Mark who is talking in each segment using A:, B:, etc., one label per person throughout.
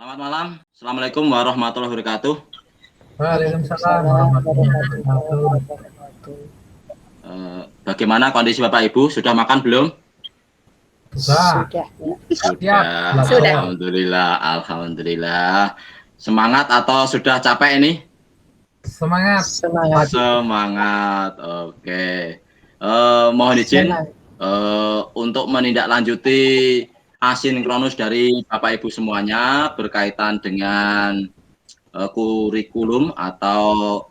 A: Selamat malam. Assalamualaikum warahmatullahi wabarakatuh.
B: Waalaikumsalam warahmatullahi wabarakatuh.
A: Bagaimana kondisi Bapak Ibu? Sudah makan belum?
B: Sudah.
A: Sudah.
B: Sudah.
A: Alhamdulillah. Alhamdulillah. Semangat atau sudah capek ini?
B: Semangat.
A: Semangat. Oke. Mohon izin untuk menindaklanjuti asinkronus dari Bapak Ibu semuanya berkaitan dengan kurikulum atau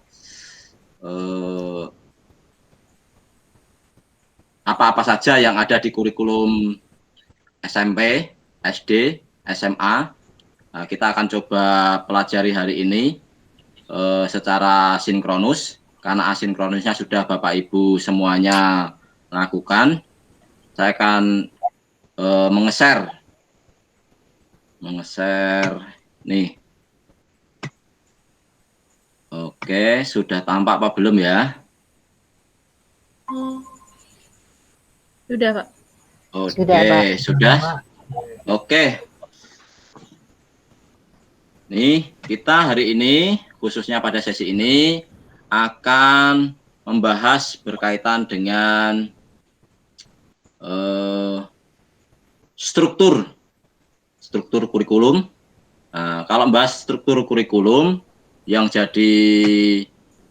A: apa-apa saja yang ada di kurikulum SMP, SD, SMA. Nah, kita akan coba pelajari hari ini secara sinkronus, karena asinkronusnya sudah Bapak Ibu semuanya lakukan. Saya akan mengeser nih. Oke, sudah tampak apa belum ya?
C: Sudah, Pak.
A: Oke, sudah. Oke. Nih, kita hari ini, khususnya pada sesi ini, akan membahas berkaitan dengan struktur kurikulum. Nah, kalau membahas struktur kurikulum, yang jadi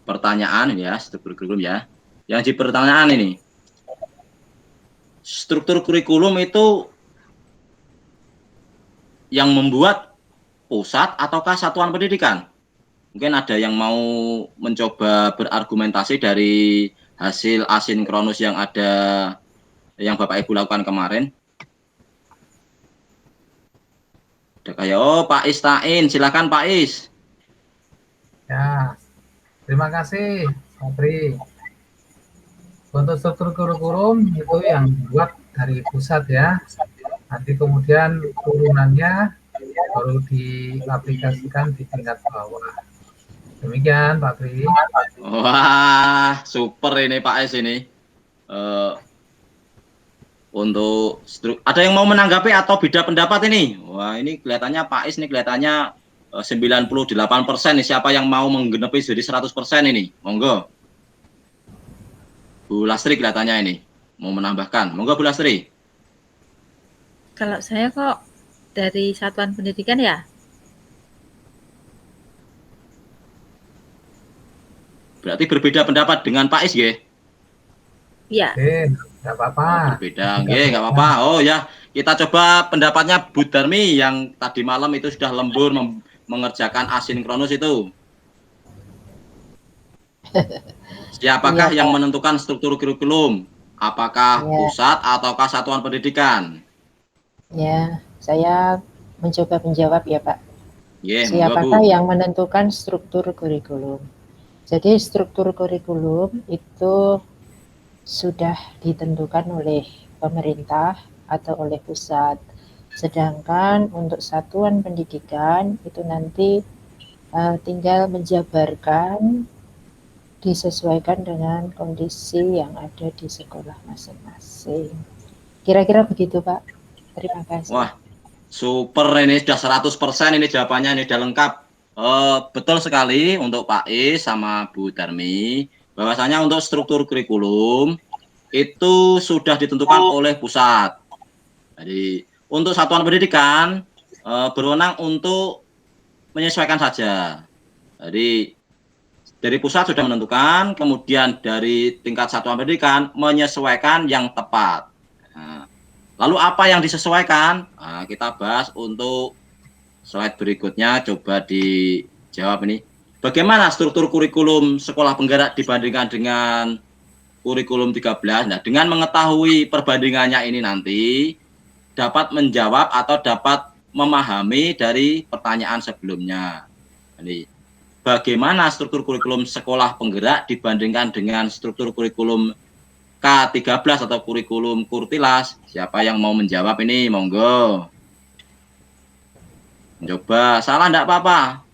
A: pertanyaan ya, struktur kurikulum ya. Yang jadi pertanyaan ini, struktur kurikulum itu yang membuat pusat ataukah satuan pendidikan? Mungkin ada yang mau mencoba berargumentasi dari hasil asinkronus yang ada, yang Bapak Ibu lakukan kemarin. Ada kayak, Pak Istain, silakan Pak Is.
B: Ya, terima kasih, Sapri. Untuk struktur kurikulum itu yang dibuat dari pusat ya. Nanti kemudian turunannya baru diaplikasikan di tingkat bawah. Demikian, Pak Pri.
A: Wah, super ini Pak Is ini. Untuk ada yang mau menanggapi atau beda pendapat ini? Wah, ini kelihatannya Pak Is ini kelihatannya 98% nih. Siapa yang mau menggenapi jadi 100% ini? Monggo. Bu Lastri kelihatannya ini mau menambahkan. Monggo Bu Lastri.
C: Kalau saya kok dari satuan pendidikan ya?
A: Berarti berbeda pendapat dengan Pak Is, nggih?
C: Iya.
B: Nggak apa-apa.
A: Oh, berbeda, nggih, nggak apa-apa. Oh ya, kita coba pendapatnya Bu Darmi yang tadi malam itu sudah lembur mengerjakan asinkronus itu. Siapakah yang menentukan struktur kurikulum? Apakah pusat ataukah satuan pendidikan?
D: Ya, saya mencoba menjawab ya Pak.
A: Siapakah
D: yang menentukan struktur kurikulum? Jadi struktur kurikulum itu sudah ditentukan oleh pemerintah atau oleh pusat. Sedangkan untuk satuan pendidikan itu nanti tinggal menjabarkan, disesuaikan dengan kondisi yang ada di sekolah masing-masing. Kira-kira begitu Pak. Terima kasih.
A: Wah, super ini sudah 100% ini jawabannya, ini sudah lengkap. Betul sekali untuk Pak Is sama Bu Darmi, bahwasanya untuk struktur kurikulum itu sudah ditentukan oleh pusat. Jadi untuk satuan pendidikan berwenang untuk menyesuaikan saja. Jadi dari pusat sudah menentukan, kemudian dari tingkat satuan pendidikan menyesuaikan yang tepat. Nah, lalu apa yang disesuaikan? Nah, kita bahas untuk slide berikutnya, coba dijawab ini. Bagaimana struktur kurikulum sekolah penggerak dibandingkan dengan kurikulum 13? Nah, dengan mengetahui perbandingannya ini nanti dapat menjawab atau dapat memahami dari pertanyaan sebelumnya. Jadi, bagaimana struktur kurikulum sekolah penggerak dibandingkan dengan struktur kurikulum K13 atau kurikulum Kurtilas? Siapa yang mau menjawab ini? Monggo. Coba, salah enggak apa-apa.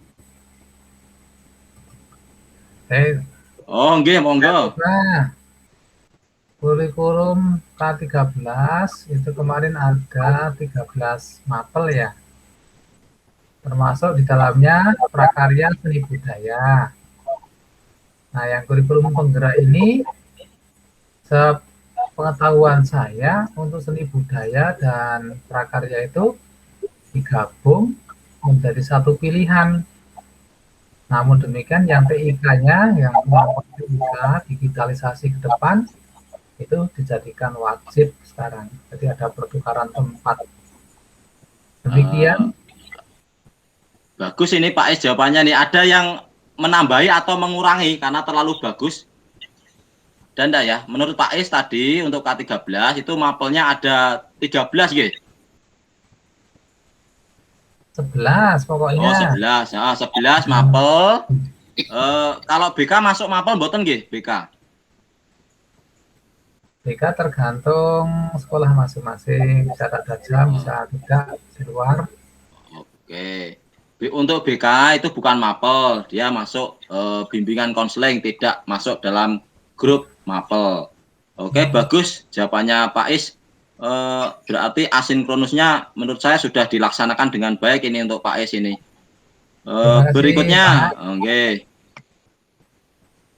A: Oh, nggih, monggo.
B: Nah, kurikulum K13 itu kemarin ada 13 mapel ya. termasuk di dalamnya prakarya seni budaya. Nah, yang kurikulum penggerak ini, sepengetahuan saya, untuk seni budaya dan prakarya itu digabung menjadi satu pilihan. Namun demikian, yang TIK-nya, yang kemampuan TIK, digitalisasi ke depan, itu dijadikan wajib sekarang. Jadi ada pertukaran tempat. Demikian.
A: Bagus ini Pak Is jawabannya nih. Ada yang menambahi atau mengurangi karena terlalu bagus? Dan enggak ya? Menurut Pak Is tadi untuk K13 itu mapelnya ada 13 gitu.
B: 11 pokoknya.
A: Oh 11, nah, 11 mapel. Kalau BK masuk mapel mboten nggih BK?
B: BK tergantung sekolah masing-masing, bisa ada jam, bisa tidak di luar.
A: Oke. Untuk BK itu bukan mapel, dia masuk bimbingan konseling, tidak masuk dalam grup mapel. Oke, bagus jawabannya Pak Is. Berarti asinkronusnya menurut saya sudah dilaksanakan dengan baik ini untuk Pak Is ini. Berikutnya, oke.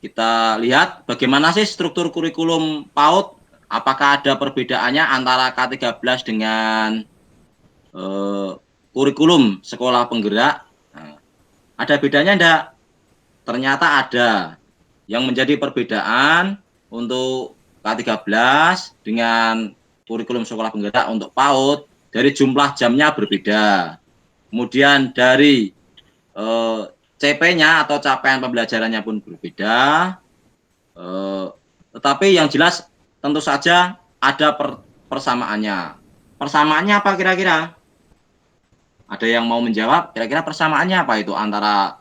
A: Kita lihat bagaimana sih struktur kurikulum PAUD. Apakah ada perbedaannya antara K13 dengan kurikulum sekolah penggerak? Nah, ada bedanya enggak? Ternyata ada. Yang menjadi perbedaan untuk K13 dengan kurikulum sekolah penggerak untuk PAUD, dari jumlah jamnya berbeda. Kemudian dari CP-nya atau capaian pembelajarannya pun berbeda. Tetapi yang jelas tentu saja ada persamaannya. Persamaannya apa kira-kira? Ada yang mau menjawab? Kira-kira persamaannya apa itu antara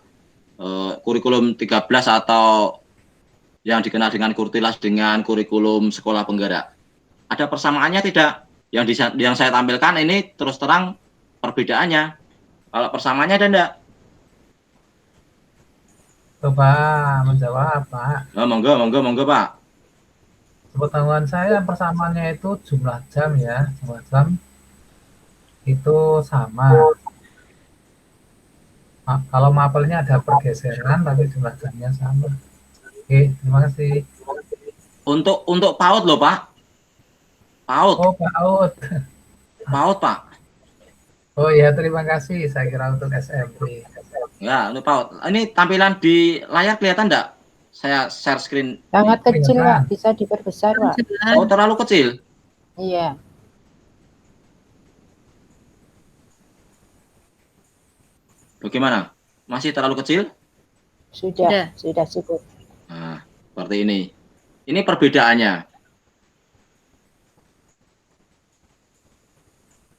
A: kurikulum 13 atau yang dikenal dengan Kurtilas dengan kurikulum sekolah penggerak? Ada persamaannya tidak? Yang saya tampilkan ini terus terang perbedaannya. Kalau persamaannya ada enggak?
B: Coba menjawab, Pak.
A: Oh, monggo Pak.
B: Sepengetahuan saya persamaannya itu jumlah jam ya, jumlah jam itu sama. Kalau mapelnya ada pergeseran, tapi jumlah jamnya sama. Oke, terima kasih.
A: Untuk PAUD loh Pak. PAUD.
B: Oh, PAUD.
A: PAUD Pak.
B: Oh ya, terima kasih. Saya kira untuk SMP.
A: Ya, untuk PAUD. Ini tampilan di layar kelihatan enggak? Saya share screen.
D: Sangat kecil, Pak. Bisa diperbesar, Pak.
A: Oh, terlalu kecil?
D: Iya.
A: Bagaimana? Masih terlalu kecil?
D: Sudah cukup.
A: Nah, seperti ini. Ini perbedaannya.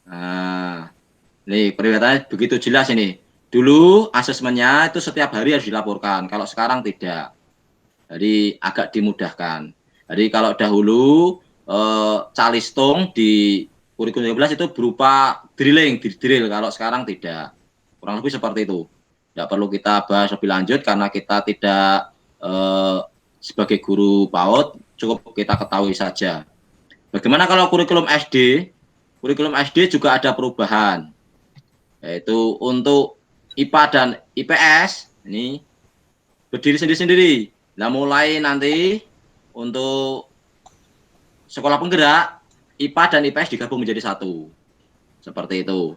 A: Nah, nih perbedaannya begitu jelas ini. Dulu asesmennya itu setiap hari harus dilaporkan. Kalau sekarang tidak. Jadi agak dimudahkan. Jadi kalau dahulu calistung di kurikulum 13 itu berupa drilling, drill. Kalau sekarang tidak. Kurang lebih seperti itu. Tidak perlu kita bahas lebih lanjut karena kita tidak sebagai guru PAUD, cukup kita ketahui saja. Bagaimana kalau kurikulum SD? Kurikulum SD juga ada perubahan. Yaitu untuk IPA dan IPS, ini berdiri sendiri-sendiri. Nah, mulai nanti untuk sekolah penggerak, IPA dan IPS digabung menjadi satu. Seperti itu.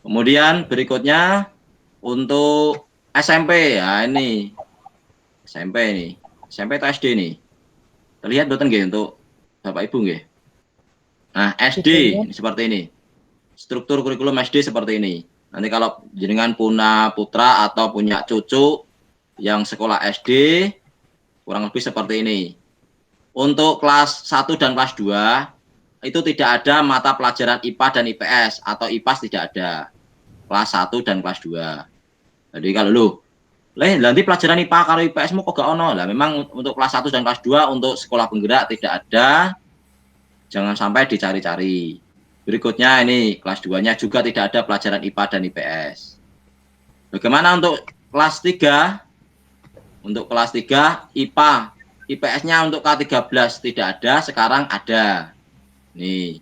A: Kemudian berikutnya untuk SMP, ya ini SMP ini, SMP atau SD nih. Terlihat betul nggih untuk Bapak Ibu nggih? Nah, SD ini seperti ini. Struktur kurikulum SD seperti ini. Nanti kalau jenengan punya putra atau punya cucu yang sekolah SD, kurang lebih seperti ini. Untuk kelas 1 dan kelas 2, itu tidak ada mata pelajaran IPA dan IPS, atau IPAS tidak ada. Kelas 1 dan kelas 2. Jadi kalau nanti pelajaran IPA kalau IPS mu kok gak ono lah. Memang untuk kelas 1 dan kelas 2 untuk sekolah penggerak tidak ada. Jangan sampai dicari-cari. Berikutnya ini kelas 2-nya juga tidak ada pelajaran IPA dan IPS. Bagaimana untuk kelas 3? Untuk kelas 3 IPA, IPS-nya untuk K13 tidak ada, sekarang ada. Nih.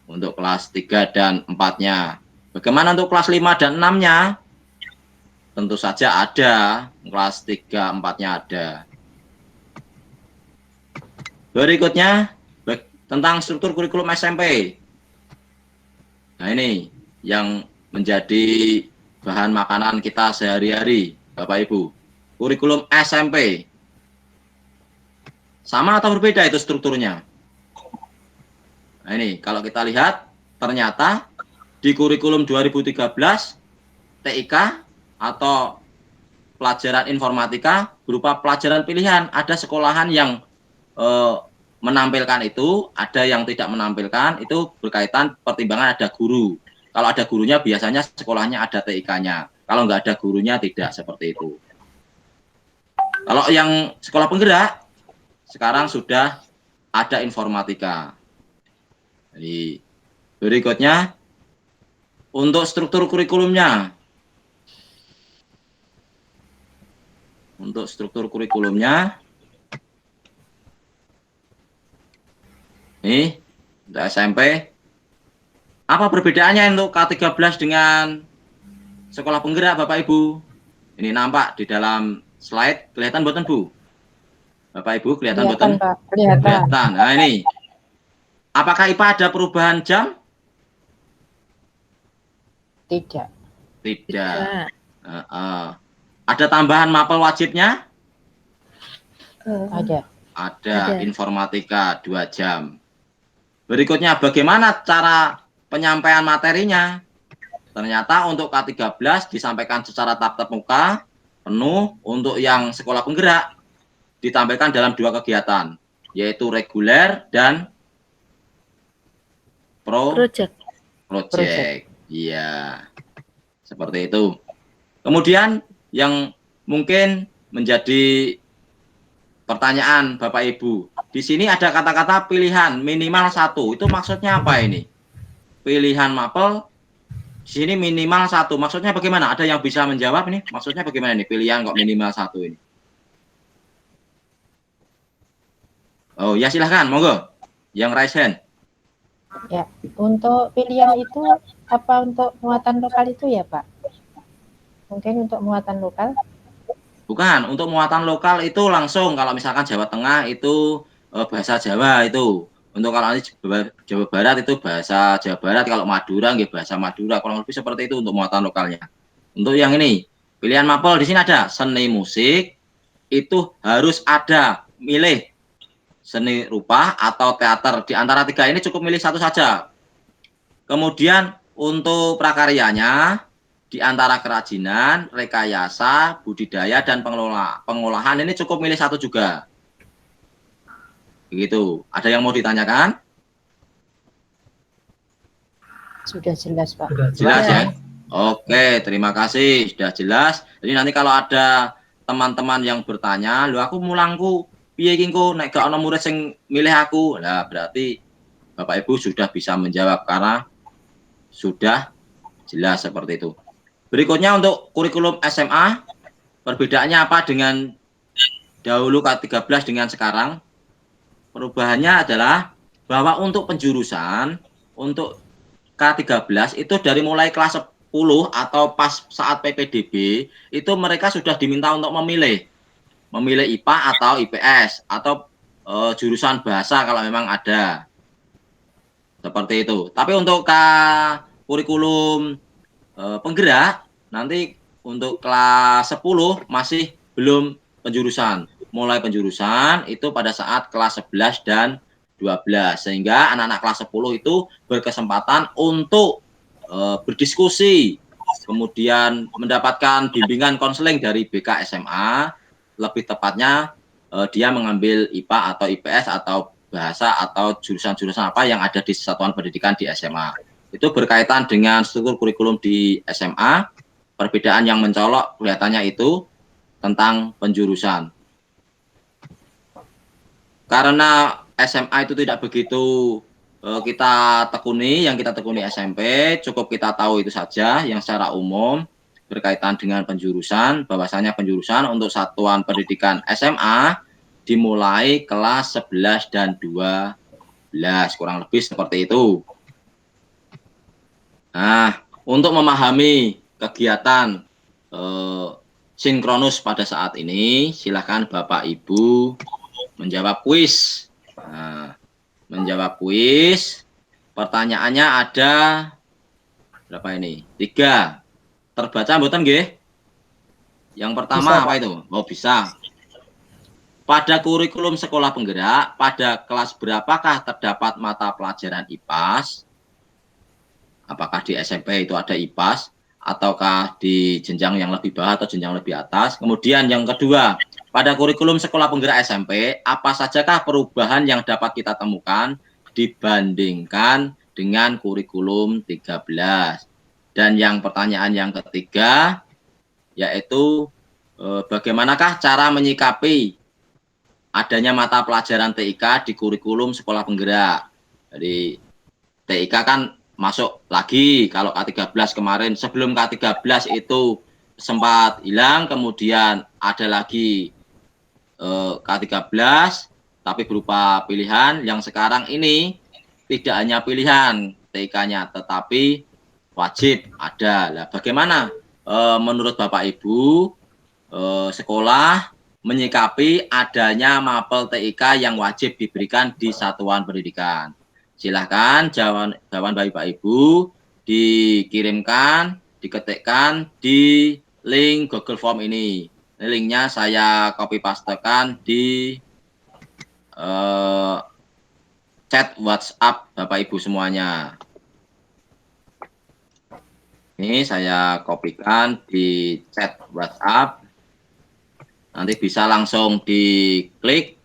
A: Untuk kelas 3 dan 4-nya. Bagaimana untuk kelas 5 dan 6-nya? Tentu saja ada, kelas 3, 4-nya ada. Berikutnya, tentang struktur kurikulum SMP. Nah ini, yang menjadi bahan makanan kita sehari-hari, Bapak Ibu. Kurikulum SMP. Sama atau berbeda itu strukturnya? Nah ini, kalau kita lihat, ternyata di kurikulum 2013, TIK atau pelajaran informatika berupa pelajaran pilihan. Ada sekolahan yang menampilkan itu, ada yang tidak menampilkan, itu berkaitan pertimbangan ada guru. Kalau ada gurunya biasanya sekolahnya ada TIK-nya. Kalau nggak ada gurunya tidak seperti itu. Kalau yang sekolah penggerak, sekarang sudah ada informatika. Jadi berikutnya, untuk struktur kurikulumnya. Untuk struktur kurikulumnya, nih, untuk SMP, apa perbedaannya untuk K13 dengan sekolah penggerak, Bapak Ibu? Ini nampak di dalam slide, kelihatan buatan Bu? Bapak Ibu, kelihatan buatan?
D: Pak. Kelihatan.
A: Nah ini, apakah IPA ada perubahan jam?
D: Tidak.
A: Tidak. Ada tambahan mapel wajibnya?
D: Ada.
A: Ada. Informatika 2 jam. Berikutnya, bagaimana cara penyampaian materinya? Ternyata untuk K13 disampaikan secara tatap muka penuh. Untuk yang sekolah penggerak ditampilkan dalam 2 kegiatan, yaitu reguler dan project. Iya, seperti itu. Kemudian yang mungkin menjadi pertanyaan Bapak Ibu, di sini ada kata-kata pilihan minimal 1. Itu maksudnya apa ini? Pilihan mapel di sini minimal 1. Maksudnya bagaimana? Ada yang bisa menjawab ini? Maksudnya bagaimana nih pilihan kok minimal 1 ini? Oh ya, silahkan, monggo. Yang raise hand.
D: Ya, untuk pilihan itu apa untuk muatan lokal itu ya, Pak? Mungkin untuk muatan lokal?
A: Bukan, untuk muatan lokal itu langsung kalau misalkan Jawa Tengah itu bahasa Jawa itu. Untuk kalau Jawa Barat itu bahasa Jawa Barat, kalau Madura nggih bahasa Madura, kurang lebih seperti itu untuk muatan lokalnya. Untuk yang ini, pilihan mapel di sini ada seni musik, itu harus ada milih seni rupa atau teater. Di antara 3 ini cukup milih 1 saja. Kemudian untuk prakaryanya, di antara kerajinan, rekayasa, budidaya, dan pengolahan ini cukup milih 1 juga. Begitu. Ada yang mau ditanyakan?
D: Sudah jelas, Pak.
B: Sudah
A: Jelas ya? Oke, terima kasih. Sudah jelas. Jadi nanti kalau ada teman-teman yang bertanya, "Loh aku mulangku piye iki engko nek gak ana murid sing milih aku?" Nah, berarti Bapak Ibu sudah bisa menjawab karena sudah jelas seperti itu. Berikutnya untuk kurikulum SMA, perbedaannya apa dengan dahulu K13 dengan sekarang? Perubahannya adalah bahwa untuk penjurusan, untuk K13 itu dari mulai kelas 10 atau pas saat PPDB, itu mereka sudah diminta untuk memilih IPA atau IPS, atau jurusan bahasa kalau memang ada. Seperti itu. Tapi untuk kurikulum penggerak, nanti untuk kelas 10 masih belum penjurusan. Mulai penjurusan itu pada saat kelas 11 dan 12. Sehingga anak-anak kelas 10 itu berkesempatan untuk berdiskusi, kemudian mendapatkan bimbingan konseling dari BK SMA, lebih tepatnya dia mengambil IPA atau IPS atau bahasa atau jurusan-jurusan apa yang ada di satuan pendidikan di SMA. Itu berkaitan dengan struktur kurikulum di SMA. Perbedaan yang mencolok kelihatannya itu tentang penjurusan. Karena SMA itu tidak begitu kita tekuni, yang kita tekuni SMP, cukup kita tahu itu saja yang secara umum berkaitan dengan penjurusan, bahwasanya penjurusan untuk satuan pendidikan SMA dimulai kelas 11 dan 12, kurang lebih seperti itu. Nah, untuk memahami kegiatan sinkronus pada saat ini, silakan Bapak Ibu menjawab kuis. Nah, menjawab kuis. Pertanyaannya ada berapa ini? 3. Terbaca mboten nggih? Yang pertama
D: Bisa,
A: apa itu? Oh, bisa. Pada kurikulum sekolah penggerak, pada kelas berapakah terdapat mata pelajaran IPAS? Apakah di SMP itu ada IPAS? Ataukah di jenjang yang lebih bawah atau jenjang lebih atas? Kemudian yang kedua, pada kurikulum sekolah penggerak SMP, apa sajakah perubahan yang dapat kita temukan dibandingkan dengan kurikulum 13? Dan yang pertanyaan yang ketiga, yaitu bagaimanakah cara menyikapi adanya mata pelajaran TIK di kurikulum sekolah penggerak. Jadi TIK kan masuk lagi kalau K13 kemarin. Sebelum K13 itu sempat hilang, kemudian ada lagi K13 tapi berupa pilihan. Yang sekarang ini tidak hanya pilihan TIK-nya tetapi wajib ada. Lah, bagaimana menurut Bapak Ibu sekolah menyikapi adanya mapel TIK yang wajib diberikan di satuan pendidikan? Silahkan jawaban Bapak Ibu dikirimkan, diketikkan di link Google Form ini. Linknya saya copy pastekan di chat WhatsApp Bapak Ibu semuanya. Ini saya kopikan di chat WhatsApp. Nanti bisa langsung diklik,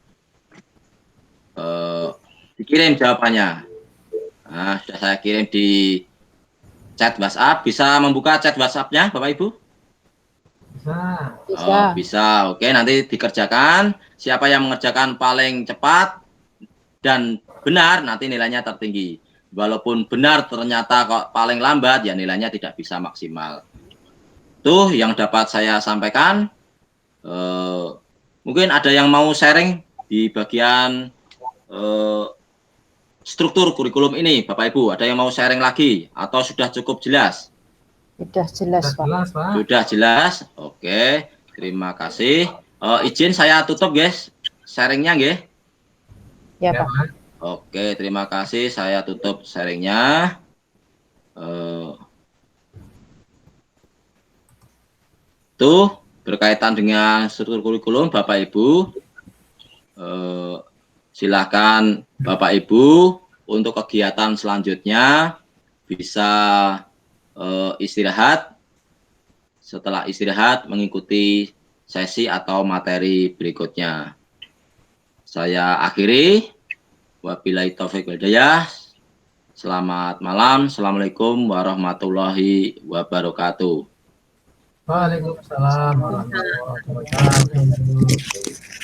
A: dikirim jawabannya. Nah, sudah saya kirim di chat WhatsApp. Bisa membuka chat WhatsApp-nya, Bapak Ibu?
B: Bisa.
D: Bisa.
A: Oh, bisa. Oke, nanti dikerjakan. Siapa yang mengerjakan paling cepat dan benar, nanti nilainya tertinggi. Walaupun benar ternyata kok paling lambat, ya nilainya tidak bisa maksimal. Tuh yang dapat saya sampaikan. Mungkin ada yang mau sharing di bagian struktur kurikulum ini, Bapak Ibu. Ada yang mau sharing lagi atau sudah cukup jelas?
D: Sudah jelas, Pak.
B: Jelas, Pak.
A: Sudah jelas. Oke, terima kasih. Izin saya tutup, guys. Sharingnya, nggih.
D: Ya,
B: Ya,
D: Pak.
B: Pak.
A: Oke, terima kasih. Saya tutup sharingnya. Tuh berkaitan dengan struktur kurikulum, Bapak Ibu. Silakan Bapak Ibu untuk kegiatan selanjutnya bisa istirahat. Setelah istirahat mengikuti sesi atau materi berikutnya. Saya akhiri. Wabillahi taufiq wal hidayah. Selamat malam. Assalamualaikum warahmatullahi wabarakatuh.
B: Waalaikumsalam warahmatullahi wabarakatuh.